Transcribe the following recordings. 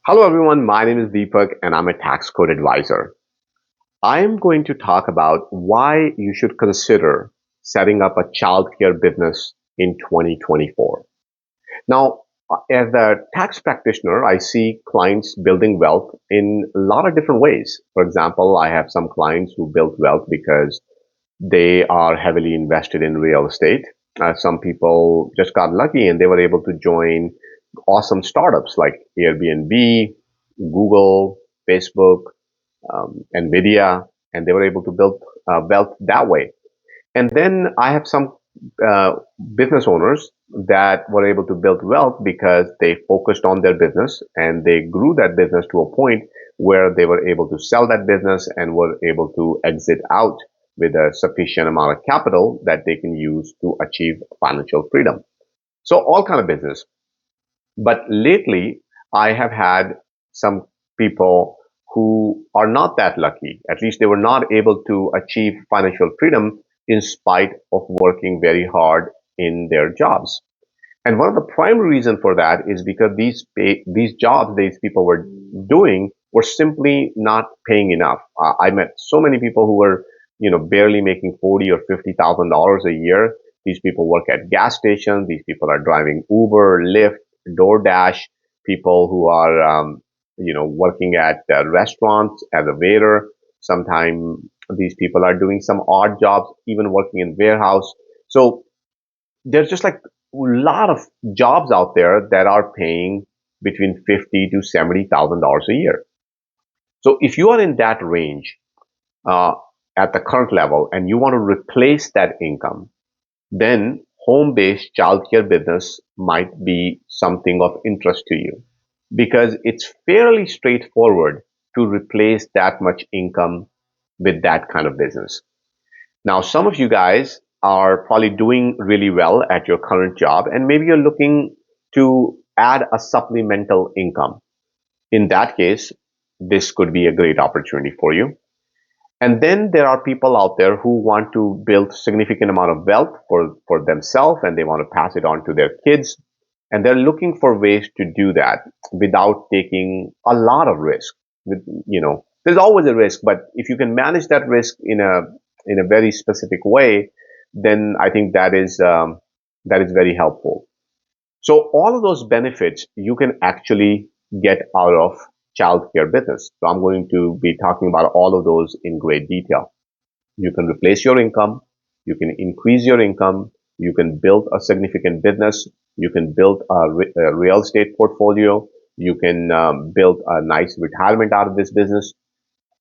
Hello everyone, my name is Deepak and I'm a tax code advisor. I am going to talk about why you should consider setting up a childcare business in 2024. Now, as a tax practitioner, I see clients building wealth in a lot of different ways. For example, I have some clients who built wealth because they are heavily invested in real estate. Some people just got lucky and they were able to join awesome startups like Airbnb, Google, Facebook, Nvidia, and they were able to build wealth that way. And then I have some uh, business owners that were able to build wealth because they focused on their business and they grew that business to a point where they were able to sell that business and were able to exit out with a sufficient amount of capital that they can use to achieve financial freedom. So all kind of business. But lately, I have had some people who are not that lucky. At least they were not able to achieve financial freedom in spite of working very hard in their jobs. And one of the primary reasons for that is because these jobs these people were doing were simply not paying enough. I met so many people who were, barely making 40 or $50,000 a year. These people work at gas stations. These people are driving Uber, Lyft, DoorDash. People who are, working at restaurants as a waiter. Sometimes these people are doing some odd jobs, even working in warehouse. So there's just like a lot of jobs out there that are paying between 50 to $70,000 a year. So if you are in that range uh, at the current level and you want to replace that income, then home-based childcare business might be something of interest to you because it's fairly straightforward to replace that much income with that kind of business. Now, some of you guys are probably doing really well at your current job, and maybe you're looking to add a supplemental income. In that case, this could be a great opportunity for you. And then there are people out there who want to build significant amount of wealth for themselves and they want to pass it on to their kids. And they're looking for ways to do that without taking a lot of risk. There's always a risk, but if you can manage that risk in a very specific way, then I think that is very helpful. So all of those benefits you can actually get out of childcare business. So I'm going to be talking about all of those in great detail. You can replace your income. You can increase your income. You can build a significant business. You can build a real estate portfolio. You can build a nice retirement out of this business.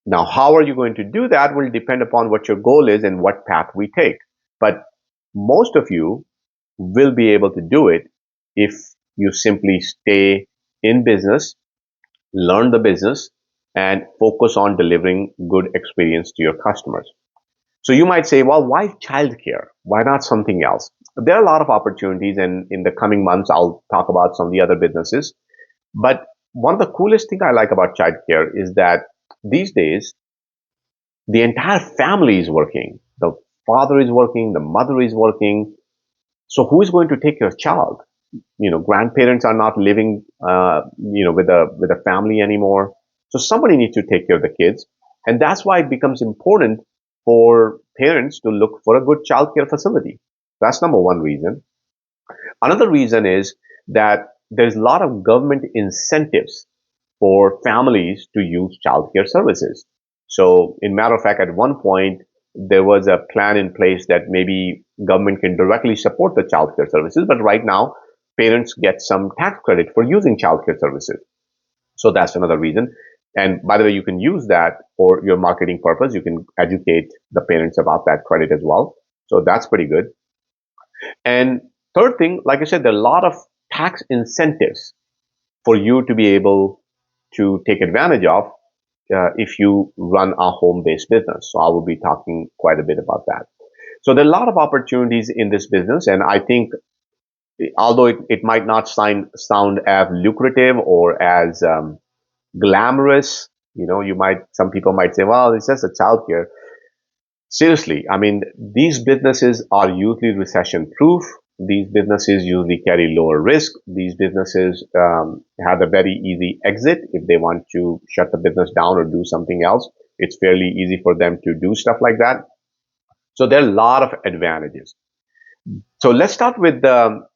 Now, how are you going to do that will depend upon what your goal is and what path we take. But most of you will be able to do it if you simply stay in business, learn the business, and focus on delivering good experience to your customers. So you might say, well, why childcare? Why not something else? There are a lot of opportunities, and in the coming months, I'll talk about some of the other businesses. But one of the coolest thing I like about childcare is that these days, the entire family is working. The father is working, the mother is working. So who is going to take care of child? Grandparents are not living, with a family anymore. So somebody needs to take care of the kids. And that's why it becomes important for parents to look for a good childcare facility. That's number one reason. Another reason is that there's a lot of government incentives for families to use childcare services. So, in matter of fact, at one point, there was a plan in place that maybe government can directly support the childcare services, but right now, parents get some tax credit for using childcare services. So that's another reason. And by the way, you can use that for your marketing purpose. You can educate the parents about that credit as well. So that's pretty good. And third thing, like I said, there are a lot of tax incentives for you to be able to take advantage of if you run a home-based business. So I will be talking quite a bit about that. So there are a lot of opportunities in this business, and I think although it might not sound as lucrative or as glamorous, some people might say, well, it's just a childcare. Seriously, I mean, these businesses are usually recession proof. These businesses usually carry lower risk. These businesses have a very easy exit if they want to shut the business down or do something else. It's fairly easy for them to do stuff like that. So there are a lot of advantages. So let's start with number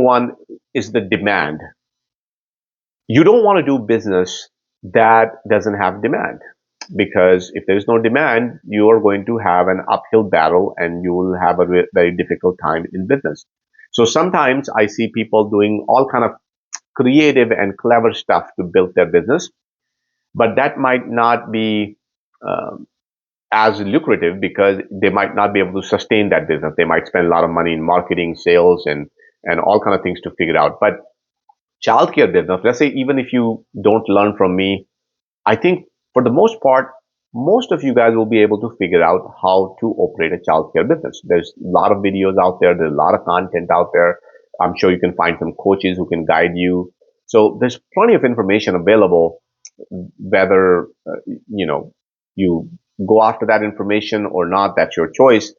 one is the demand. You don't want to do business that doesn't have demand, because if there is no demand, you are going to have an uphill battle and you will have a very difficult time in business. So sometimes I see people doing all kind of creative and clever stuff to build their business, but that might not be um, as lucrative because they might not be able to sustain that business. They might spend a lot of money in marketing, sales, and all kind of things to figure it out. But childcare business, let's say even if you don't learn from me, I think for the most part, most of you guys will be able to figure out how to operate a childcare business. There's a lot of videos out there. There's a lot of content out there. I'm sure you can find some coaches who can guide you. So there's plenty of information available, whether, you go after that information or not, that's your choice.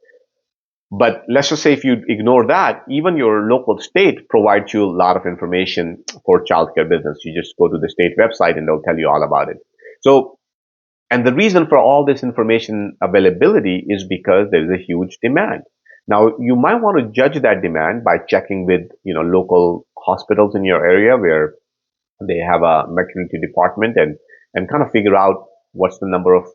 But let's just say if you ignore that, even your local state provides you a lot of information for childcare business. You just go to the state website and they'll tell you all about it. So, and the reason for all this information availability is because there is a huge demand. Now, you might want to judge that demand by checking with, local hospitals in your area where they have a maternity department, and kind of figure out what's the number of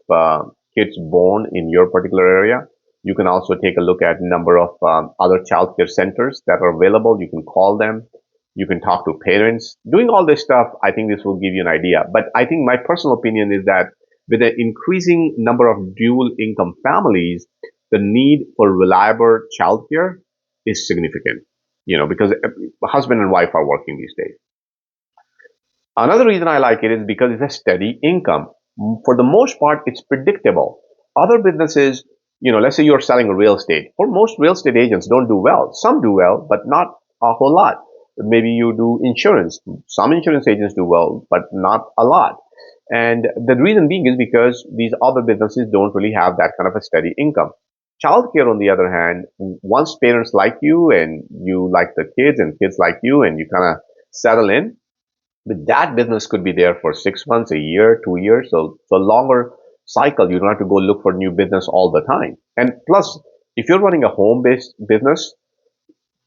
kids born in your particular area. You can also take a look at number of other childcare centers that are available. You can call them. You can talk to parents. Doing all this stuff, I think this will give you an idea. But I think my personal opinion is that with an increasing number of dual income families, the need for reliable childcare is significant. Because husband and wife are working these days. Another reason I like it is because it's a steady income. For the most part, it's predictable. Other businesses, let's say you're selling real estate. For most real estate agents don't do well. Some do well, but not a whole lot. Maybe you do insurance. Some insurance agents do well, but not a lot. And the reason being is because these other businesses don't really have that kind of a steady income. Childcare, on the other hand, once parents like you and you like the kids and kids like you and you kind of settle in, but that business could be there for 6 months, a year, 2 years. So longer cycle. You don't have to go look for new business all the time. And plus, if you're running a home-based business,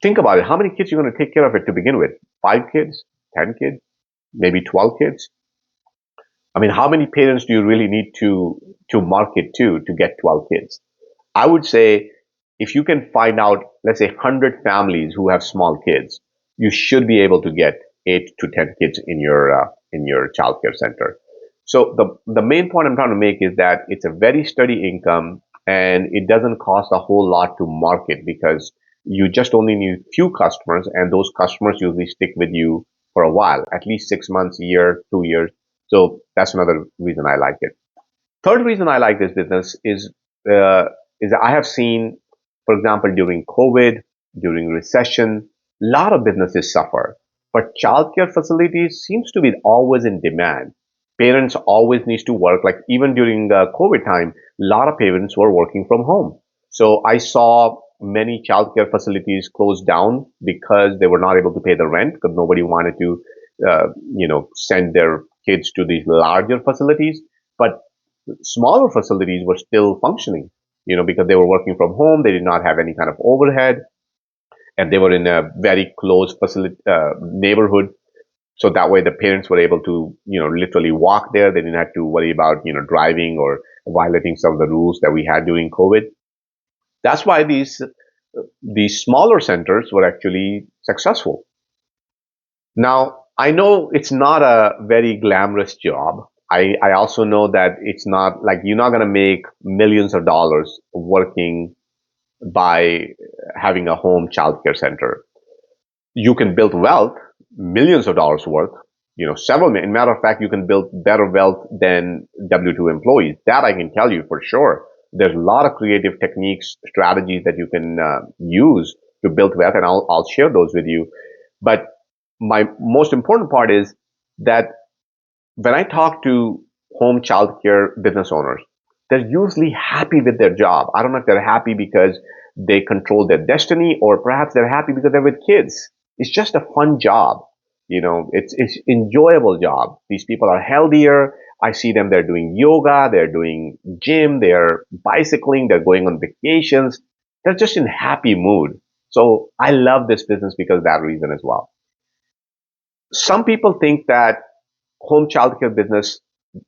think about it. How many kids are you going to take care of it to begin with? 5 kids, 10 kids, maybe 12 kids. I mean, how many parents do you really need to market to get 12 kids? I would say if you can find out, let's say 100 families who have small kids, you should be able to get 8 to 10 kids in your childcare center. So the main point I'm trying to make is that it's a very steady income and it doesn't cost a whole lot to market because you just only need few customers and those customers usually stick with you for a while, at least 6 months, a year, 2 years. So that's another reason I like it. Third reason I like this business uh, is that I have seen, for example, during COVID, during recession, a lot of businesses suffer, but childcare facilities seems to be always in demand. Parents always needs to work. Like even during the COVID time, a lot of parents were working from home. So I saw many childcare facilities close down because they were not able to pay the rent because nobody wanted to, send their kids to these larger facilities. But smaller facilities were still functioning, because they were working from home. They did not have any kind of overhead and they were in a very close facility, neighborhood. So that way the parents were able to, literally walk there. They didn't have to worry about, driving or violating some of the rules that we had during COVID. That's why these smaller centers were actually successful. Now, I know it's not a very glamorous job. I also know that it's not like you're not going to make millions of dollars working by having a home childcare center. You can build wealth, millions of dollars worth, several million. Matter of fact, you can build better wealth than W-2 employees. That I can tell you for sure. There's a lot of creative techniques, strategies that you can use to build wealth, and I'll share those with you. But my most important part is that when I talk to home childcare business owners, they're usually happy with their job. I don't know if they're happy because they control their destiny, or perhaps they're happy because they're with kids. It's just a fun job. It's enjoyable job. These people are healthier. I see them, they're doing yoga, they're doing gym, they're bicycling, they're going on vacations. They're just in happy mood. So I love this business because of that reason as well. Some people think that home childcare business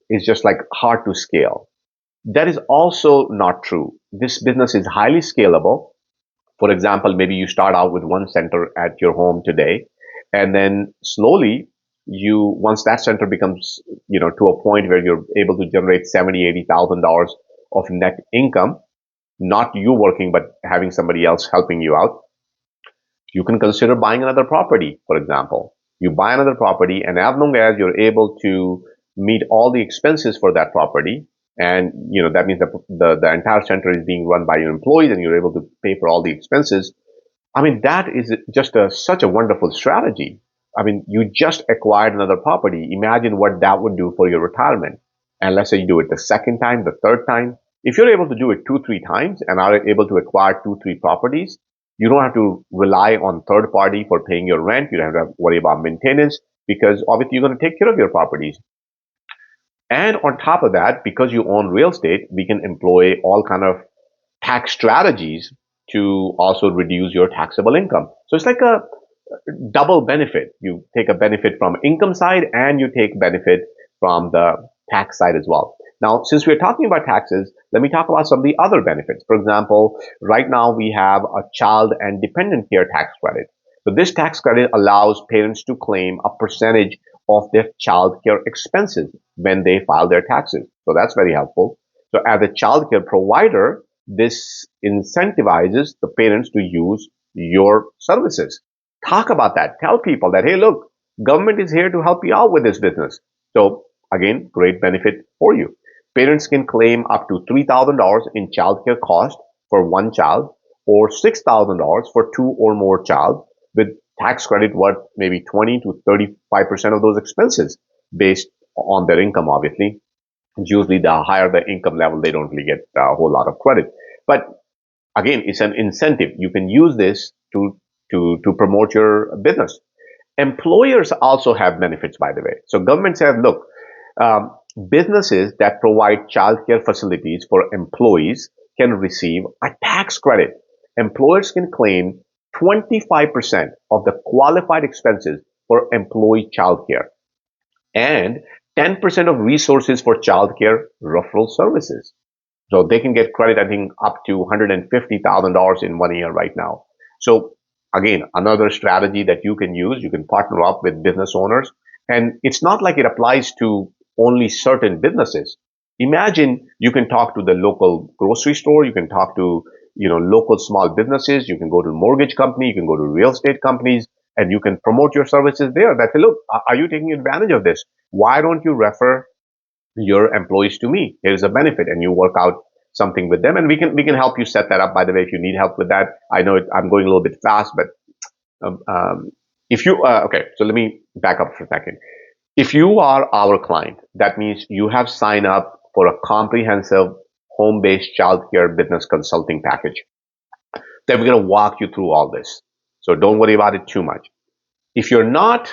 is just like hard to scale. That is also not true. This business is highly scalable. For example, maybe you start out with one center at your home today, and then slowly once that center becomes, to a point where you're able to generate 70, $80,000 of net income, not you working, but having somebody else helping you out, you can consider buying another property, for example. You buy another property, and as long as you're able to meet all the expenses for that property, and that means that the entire center is being run by your employees, and you're able to pay for all the expenses. I mean, that is just such a wonderful strategy. I mean, you just acquired another property. Imagine what that would do for your retirement. And let's say you do it the second time, the third time. If you're able to do it 2, 3 times and are able to acquire 2, 3 properties, you don't have to rely on third party for paying your rent. You don't have to worry about maintenance, because obviously you're going to take care of your properties. And on top of that, because you own real estate, we can employ all kind of tax strategies to also reduce your taxable income. So it's like a double benefit. You take a benefit from income side, and you take benefit from the tax side as well. Now, since we're talking about taxes, let me talk about some of the other benefits. For example, right now we have a child and dependent care tax credit. So this tax credit allows parents to claim a percentage of their child care expenses when they file their taxes. So that's very helpful. So as a child care provider, this incentivizes the parents to use your services. Talk about that. Tell people that, hey, look, government is here to help you out with this business. So again, great benefit for you. Parents can claim up to $3,000 in childcare cost for one child, or $6,000 for two or more child, with tax credit worth maybe 20 to 35% of those expenses based on their income, obviously. Usually the higher the income level, they don't really get a whole lot of credit. But again, it's an incentive. You can use this to promote your business. Employers also have benefits, by the way. So government says, look, um, businesses that provide childcare facilities for employees can receive a tax credit. Employers can claim 25% of the qualified expenses for employee childcare, and 10% of resources for childcare referral services. So they can get credit, I think, up to $150,000 in 1 year right now. So again, another strategy that you can use, you can partner up with business owners. And it's not like it applies to only certain businesses. Imagine you can talk to the local grocery store, you can talk to, local small businesses, you can go to mortgage company, you can go to real estate companies, and you can promote your services there. That say, look, are you taking advantage of this? Why don't you refer your employees to me? Here's a benefit, and you work out something with them, and we can help you set that up. By the way, if you need help with that, I know I'm going a little bit fast, but um, um, if you okay, so let me back up for a second. If you are our client, that means you have signed up for a comprehensive home-based childcare business consulting package. Then we're going to walk you through all this. So don't worry about it too much. If you're not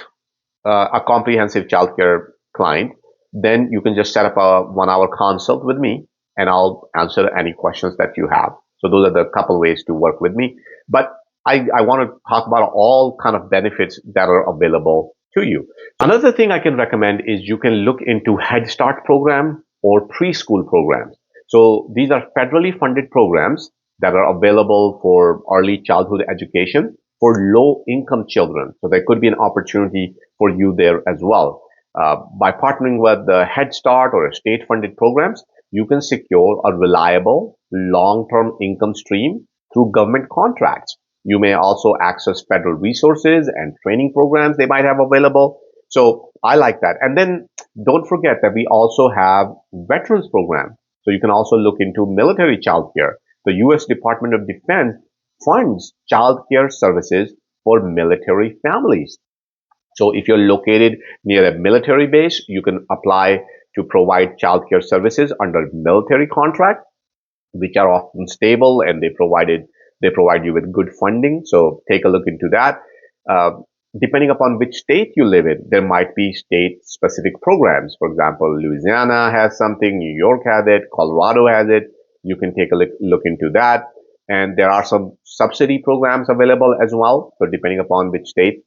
a comprehensive childcare client, then you can just set up a 1 hour consult with me, and I'll answer any questions that you have. So those are the couple ways to work with me. But I want to talk about all kind of benefits that are available to you. Another thing I can recommend is you can look into Head Start program or preschool programs. So these are federally funded programs that are available for early childhood education for low income children. So there could be an opportunity for you there as well. By partnering with the Head Start or state funded programs, you can secure a reliable long term income stream through government contracts. You may also access federal resources and training programs they might have available. So I like that. And then don't forget that we also have veterans program. So you can also look into military child care. The U.S. Department of Defense funds child care services for military families. So if you're located near a military base, you can apply to provide childcare services under military contract, which are often stable, and They provide you with good funding. So take a look into that. Uh, Depending upon which state you live in, there might be state specific programs. For example, Louisiana has something, New York has it, Colorado has it. You can take a look into that. And there are some subsidy programs available as well. So depending upon which state.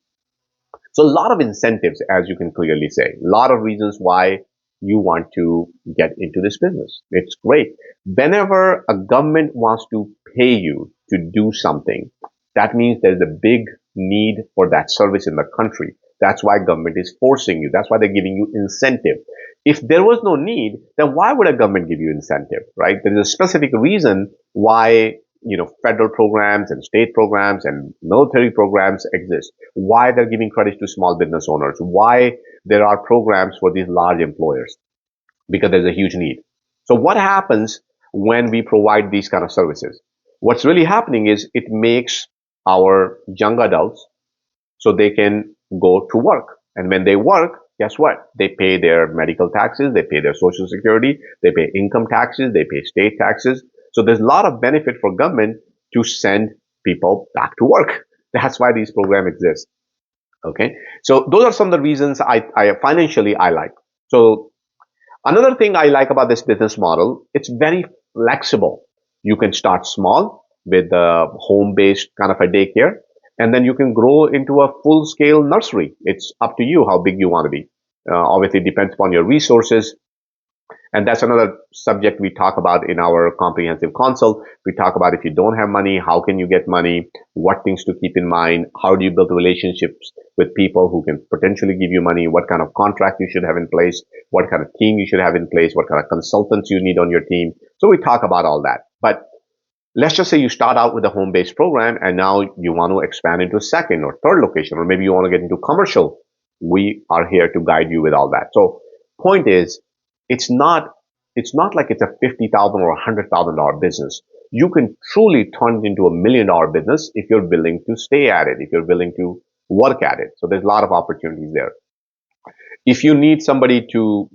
So a lot of incentives, as you can clearly say, a lot of reasons why you want to get into this business. It's great. Whenever a government wants to pay you to do something, that means there's a big need for that service in the country. That's why government is forcing you. That's why they're giving you incentive. If there was no need, then why would a government give you incentive, right? There is a specific reason why federal programs and state programs and military programs exist, why they're giving credit to small business owners, why there are programs for these large employers, because there's a huge need. So what happens when we provide these kind of services? What's really happening is it makes our young adults so they can go to work. And when they work, guess what? They pay their medical taxes, they pay their social security, they pay income taxes, they pay state taxes. So there's a lot of benefit for government to send people back to work. That's why these programs exist. Okay. So those are some of the reasons I financially I like. So another thing I like about this business model, it's very flexible. You can start small with a home-based kind of a daycare, and then you can grow into a full-scale nursery. It's up to you how big you want to be. Obviously, it depends upon your resources. And that's another subject we talk about in our comprehensive consult. We talk about if you don't have money, how can you get money? What things to keep in mind? How do you build relationships with people who can potentially give you money? What kind of contract you should have in place? What kind of team you should have in place? What kind of consultants you need on your team? So we talk about all that. But let's just say you start out with a home-based program and now you want to expand into a second or third location, or maybe you want to get into commercial. We are here to guide you with all that. So point is, it's not like it's a $50,000 or $100,000 business. You can truly turn it into $1 million business if you're willing to stay at it, if you're willing to work at it. So there's a lot of opportunities there. If you need somebody to,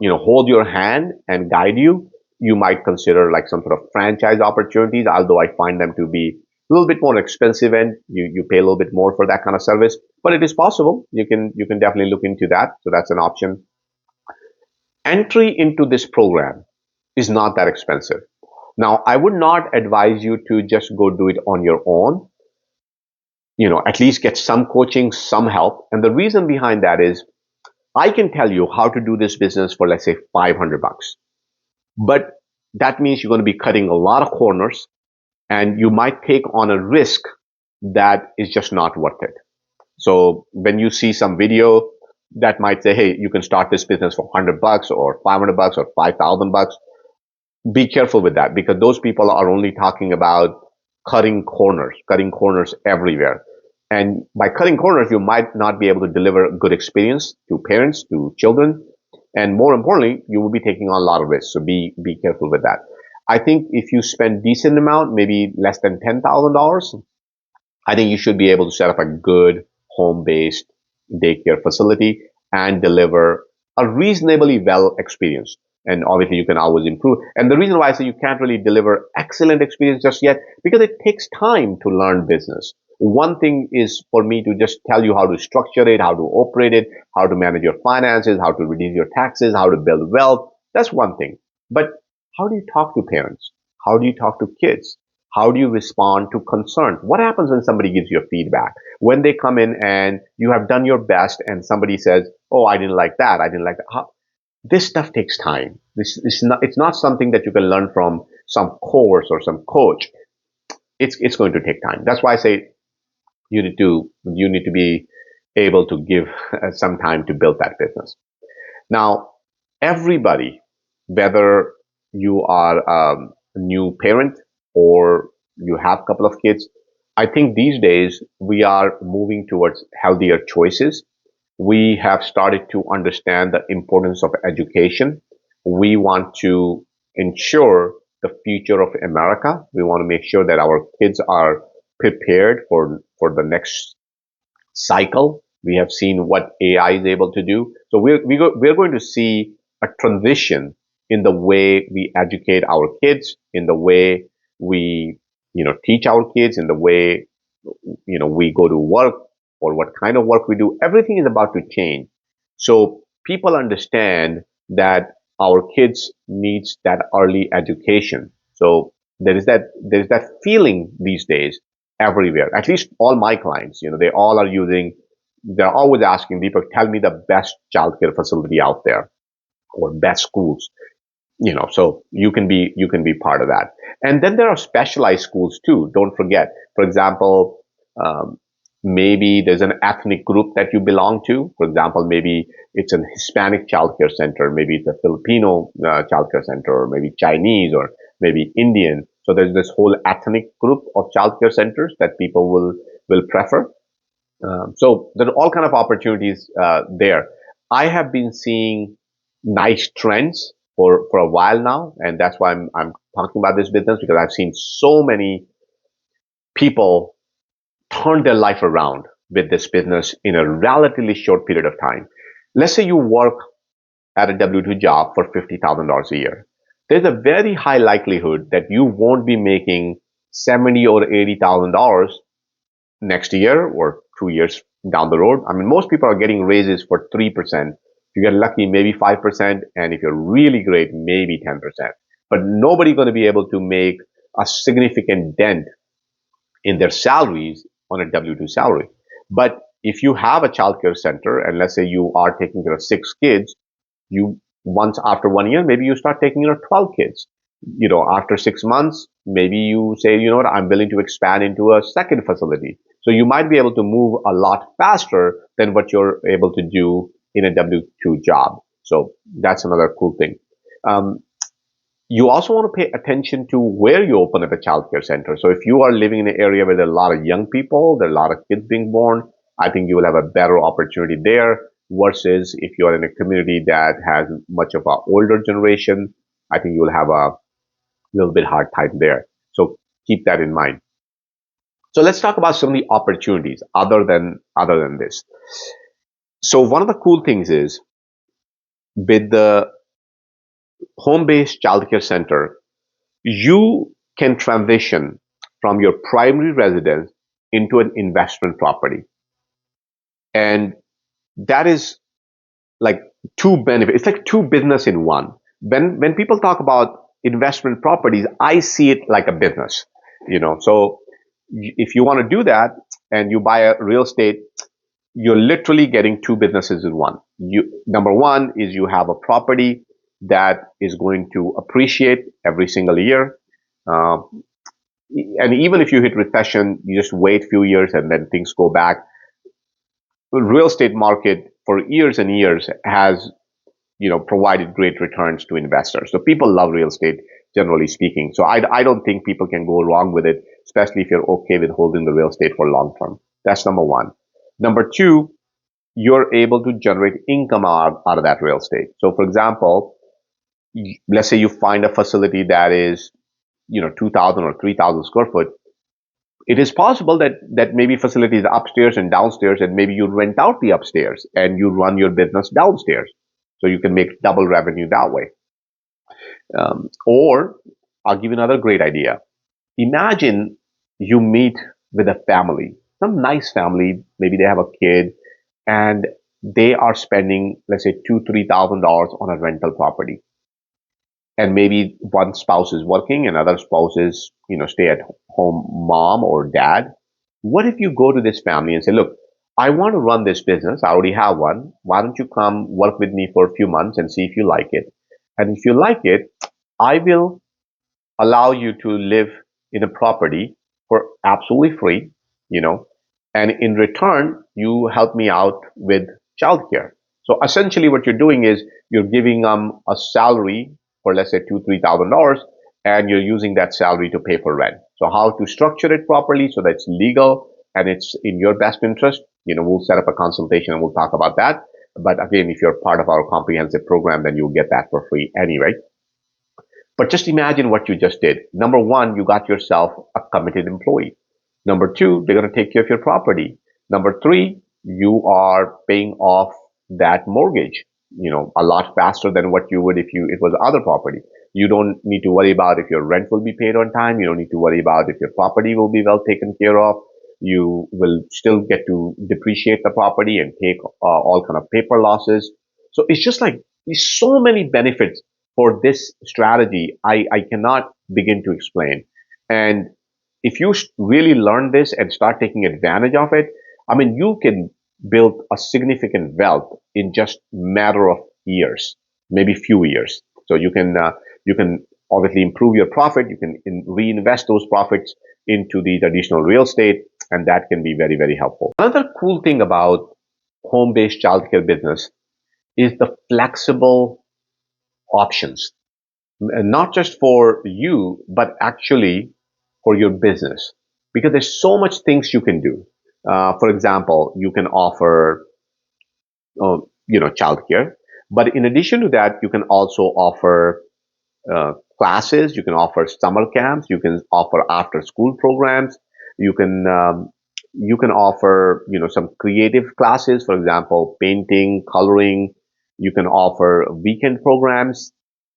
hold your hand and guide you, you might consider like some sort of franchise opportunities, although I find them to be a little bit more expensive and you pay a little bit more for that kind of service, but it is possible. You can definitely look into that. So that's an option. Entry into this program is not that expensive. Now, I would not advise you to just go do it on your own. At least get some coaching, some help. And the reason behind that is I can tell you how to do this business for, let's say, $500. But that means you're going to be cutting a lot of corners and you might take on a risk that is just not worth it. So when you see some video that might say, hey, you can start this business for $100 or $500 or $5,000, be careful with that, because those people are only talking about cutting corners everywhere. And by cutting corners, you might not be able to deliver a good experience to parents, to children. And more importantly, you will be taking on a lot of risks. So be careful with that. I think if you spend decent amount, maybe less than $10,000, I think you should be able to set up a good home-based daycare facility and deliver a reasonably well experience. And obviously you can always improve. And the reason why I say you can't really deliver excellent experience just yet, because it takes time to learn business. One thing is for me to just tell you how to structure it, how to operate it, how to manage your finances, how to reduce your taxes, how to build wealth. That's one thing. But how do you talk to parents? How do you talk to kids? How do you respond to concerns? What happens when somebody gives you a feedback? When they come in and you have done your best and somebody says, oh, I didn't like that. I didn't like that. This stuff takes time. It's not something that you can learn from some course or some coach. It's going to take time. That's why I say you need to be able to give some time to build that business. Now, everybody, whether you are a new parent or you have a couple of kids, I think these days we are moving towards healthier choices. We have started to understand the importance of education. We want to ensure the future of America. We want to make sure that our kids are prepared for the next cycle. We have seen what AI is able to do. So we're going to see a transition in the way we educate our kids, in the way we teach our kids in the way, we go to work or what kind of work we do. Everything is about to change. So people understand that our kids needs that early education. So there is that feeling these days everywhere. At least all my clients, they all are using. They're always asking, Deepak, tell me the best childcare facility out there or best schools. So you can be part of that. And then there are specialized schools too, don't forget. For example, um, maybe there's an ethnic group that you belong to. For example, maybe it's an Hispanic childcare center, maybe it's a Filipino childcare center, or maybe Chinese, or maybe Indian. So there's this whole ethnic group of childcare centers that people will prefer. So there are all kind of opportunities there. I have been seeing nice trends for a while now, and that's why I'm talking about this business, because I've seen so many people turn their life around with this business in a relatively short period of time. Let's say you work at a W-2 job for $50,000 a year. There's a very high likelihood that you won't be making 70 or $80,000 next year or 2 years down the road. I mean, most people are getting raises for 3%. If you get lucky, maybe 5%. And if you're really great, maybe 10%. But nobody's going to be able to make a significant dent in their salaries on a W-2 salary. But if you have a childcare center, and let's say you are taking care of 6 kids, you once after 1 year, maybe you start taking care of 12 kids. After 6 months, maybe you say, what, I'm willing to expand into a second facility. So you might be able to move a lot faster than what you're able to do in a W-2 job. So that's another cool thing. Um, you also want to pay attention to where you open up a childcare center. So if you are living in an area where there are a lot of young people, there are a lot of kids being born, I think you will have a better opportunity there versus if you are in a community that has much of an older generation. I think you will have a little bit hard time there. So keep that in mind. So let's talk about some of the opportunities other than this. So one of the cool things is with the home-based childcare center, you can transition from your primary residence into an investment property. And that is like two benefits. It's like two business in one. When people talk about investment properties, I see it like a business. So if you want to do that and you buy a real estate, you're literally getting two businesses in one. Number one is you have a property that is going to appreciate every single year. Uh, and even if you hit recession, you just wait a few years and then things go back. The real estate market for years and years has, provided great returns to investors. So people love real estate, generally speaking. So I don't think people can go wrong with it, especially if you're okay with holding the real estate for long term. That's number one. Number two, you're able to generate income out of that real estate. So for example, let's say you find a facility that is, 2,000 or 3,000 square foot. It is possible that maybe facilities upstairs and downstairs, and maybe you rent out the upstairs and you run your business downstairs. So you can make double revenue that way. Or I'll give you another great idea. Imagine you meet with a family, some nice family, maybe they have a kid, and they are spending, let's say, $2,000-3,000 on a rental property. And maybe one spouse is working and other spouse is, stay at home mom or dad. What if you go to this family and say, look, I want to run this business. I already have one. Why don't you come work with me for a few months and see if you like it? And if you like it, I will allow you to live in a property for absolutely free, you know, and in return, you help me out with childcare. So essentially what you're doing is you're giving them a salary for, let's say, $2,000-3,000, and you're using that salary to pay for rent. So how to structure it properly so that it's legal and it's in your best interest, we'll set up a consultation and we'll talk about that. But again, if you're part of our comprehensive program, then you'll get that for free anyway. But just imagine what you just did. Number one, you got yourself a committed employee. Number two, they're going to take care of your property. Number three, you are paying off that mortgage, a lot faster than what you would if it was other property. You don't need to worry about if your rent will be paid on time. You don't need to worry about if your property will be well taken care of. You will still get to depreciate the property and take all kind of paper losses. So it's just like there's so many benefits for this strategy. I cannot begin to explain. And if you really learn this and start taking advantage of it, I mean, you can build a significant wealth in just matter of years, maybe few years. So you can obviously improve your profit. You can reinvest those profits into these additional real estate, and that can be very, very helpful. Another cool thing about home-based childcare business is the flexible options, not just for you, but actually for your business, because there's so much things you can do. For example, you can offer, childcare, but in addition to that, you can also offer classes. You can offer summer camps. You can offer after school programs. You can you can offer some creative classes, for example, painting, coloring. You can offer weekend programs.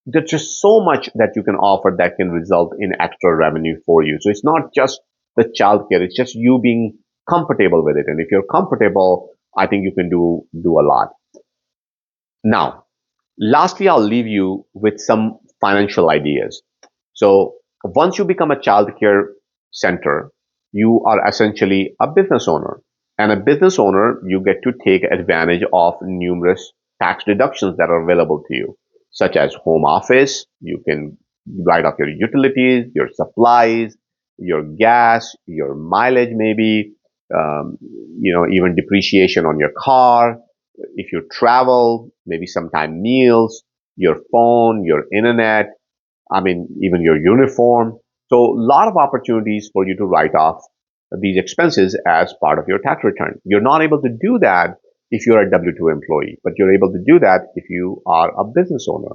There's just so much that you can offer that can result in extra revenue for you. So it's not just the childcare; it's just you being comfortable with it. And if you're comfortable, I think you can do a lot. Now, lastly, I'll leave you with some financial ideas. So once you become a childcare center, you are essentially a business owner. And a business owner, you get to take advantage of numerous tax deductions that are available to you, such as home office. You can write off your utilities, your supplies, your gas, your mileage, maybe, even depreciation on your car. If you travel, maybe sometime meals, your phone, your internet, I mean, even your uniform. So a lot of opportunities for you to write off these expenses as part of your tax return. You're not able to do that if you're a W-2 employee, but you're able to do that if you are a business owner.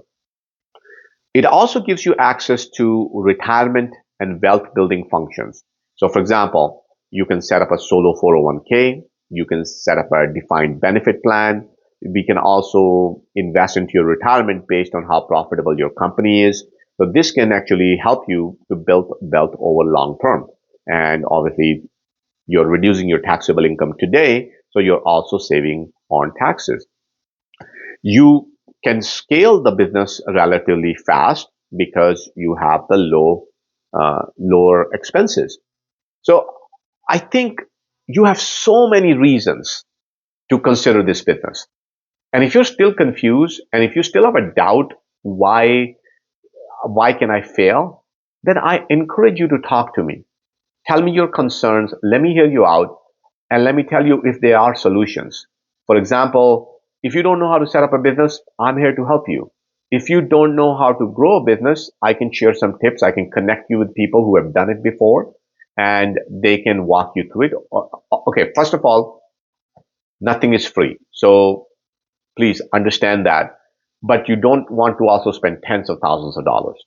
It also gives you access to retirement and wealth building functions. So for example, you can set up a solo 401k. You can set up a defined benefit plan. We can also invest into your retirement based on how profitable your company is. So this can actually help you to build wealth over long term. And obviously, you're reducing your taxable income today, so you're also saving on taxes. You can scale the business relatively fast because you have the lower expenses. So I think you have so many reasons to consider this business. And if you're still confused and if you still have a doubt why can I fail, then I encourage you to talk to me. Tell me your concerns. Let me hear you out. And let me tell you if there are solutions. For example, if you don't know how to set up a business, I'm here to help you. If you don't know how to grow a business, I can share some tips. I can connect you with people who have done it before and they can walk you through it. Okay, first of all, nothing is free. So please understand that. But you don't want to also spend tens of thousands of dollars.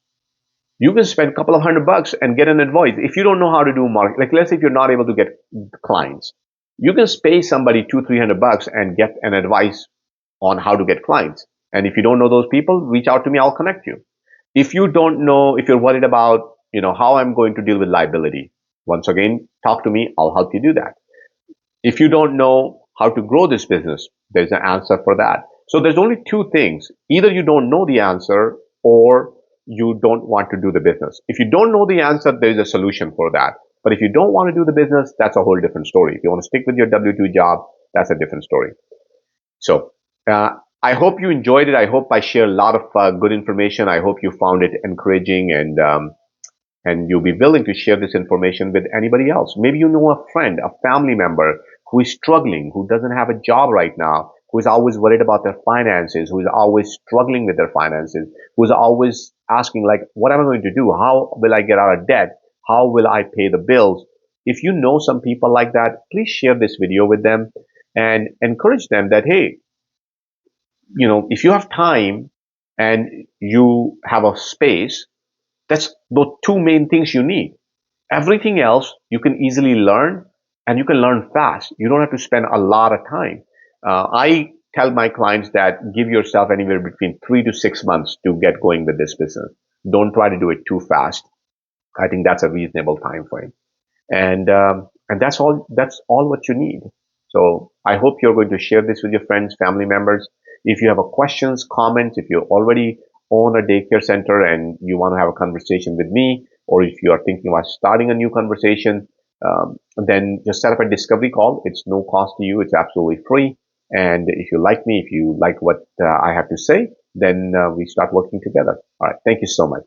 You can spend a couple of $100 and get an advice. If you don't know how to do marketing, like let's say if you're not able to get clients, you can pay somebody $200-300 and get an advice on how to get clients. And if you don't know those people, reach out to me. I'll connect you. If you don't know, if you're worried about, how I'm going to deal with liability, once again, talk to me. I'll help you do that. If you don't know how to grow this business, there's an answer for that. So there's only two things. Either you don't know the answer or you don't want to do the business. If you don't know the answer, there's a solution for that. But if you don't want to do the business, that's a whole different story. If you want to stick with your W-2 job, that's a different story. So I hope you enjoyed it. I hope I share a lot of good information. I hope you found it encouraging and you'll be willing to share this information with anybody else. Maybe you know a friend, a family member who is struggling, who doesn't have a job right now, who is always worried about their finances, who is always struggling with their finances, who is always asking like, what am I going to do? How will I get out of debt? How will I pay the bills? If you know some people like that, please share this video with them and encourage them that, hey, if you have time and you have a space, that's the two main things you need. Everything else you can easily learn and you can learn fast. You don't have to spend a lot of time. I tell my clients that give yourself anywhere between 3 to 6 months to get going with this business. Don't try to do it too fast. I think that's a reasonable time frame. And that's all what you need. So I hope you're going to share this with your friends, family members. If you have a questions, comments, if you already own a daycare center and you want to have a conversation with me, or if you are thinking about starting a new conversation, then just set up a discovery call. It's no cost to you. It's absolutely free. And if you like me, if you like what I have to say, then we start working together. All right. Thank you so much.